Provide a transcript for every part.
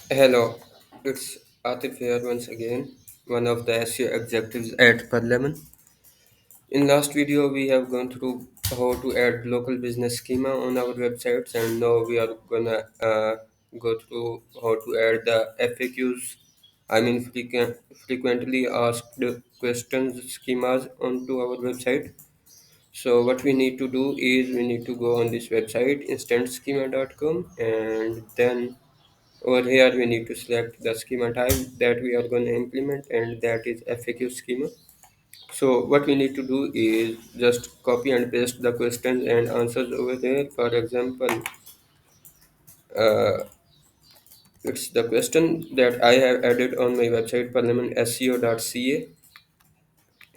Hello, it's Atif here once again, one of the SEO executives at Parliament. In last video, we have gone through how to add local business schema on our websites, and now we are gonna go through how to add the FAQs. I mean, frequently asked questions schemas onto our website. So what we need to do is we need to go on this website instantschema.com, and then over here, we need to select the schema type that we are going to implement, and that is FAQ schema. So what we need to do is just copy and paste the questions and answers over there. For example, uh, it's the question that I have added on my website parliamentseo.ca.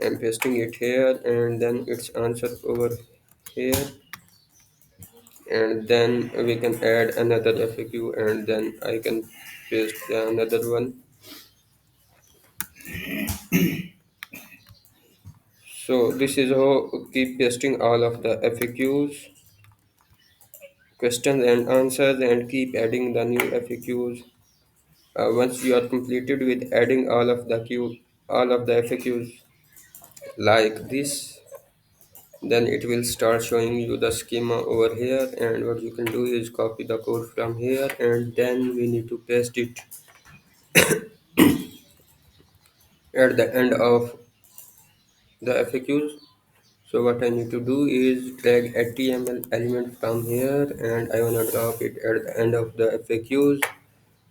I'm pasting it here, and then its answer over here, and then we can add another FAQ, and then I can paste another one. So this is how keep pasting all of the FAQs, questions and answers, and keep adding the new FAQs. Once you are completed with adding all of the FAQs like this, then it will start showing you the schema over here. And what you can do is copy the code from here, and then we need to paste it at the end of the FAQs. So what I need to do is drag HTML element from here, and I wanna drop it at the end of the FAQs.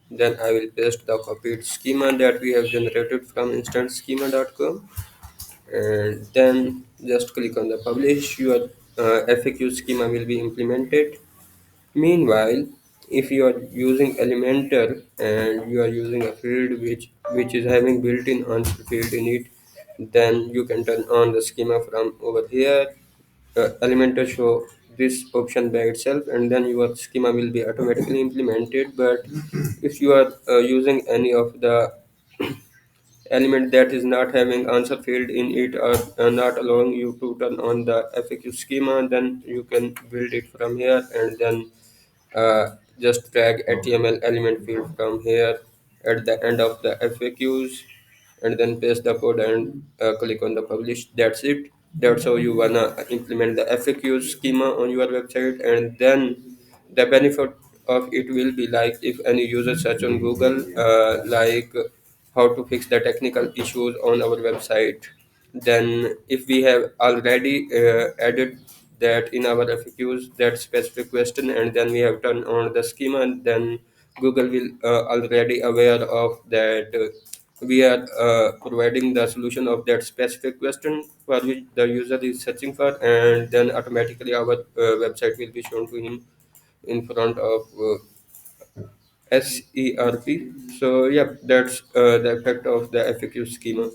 Then I will paste the copied schema that we have generated from instantschema.com, and then just click on the publish. Your FAQ schema will be implemented. Meanwhile, if you are using Elementor and you are using a field which is having built-in answer field in it, then you can turn on the schema from over here. Elementor show this option by itself, and then your schema will be automatically implemented. But if you are using any of the element that is not having answer field in it, or not allowing you to turn on the FAQ schema, then you can build it from here, and then just drag HTML element field from here at the end of the FAQs, and then paste the code and click on the publish. That's it. That's how you wanna implement the FAQ schema on your website. And then the benefit of it will be like if any user search on Google, like how to fix the technical issues on our website, then if we have already added that in our FAQs, that specific question, and then we have turned on the schema, and then Google will already aware of that we are providing the solution of that specific question for which the user is searching for, and then automatically our website will be shown to him in front of SERP. So yeah, that's the effect of the FAQ schema.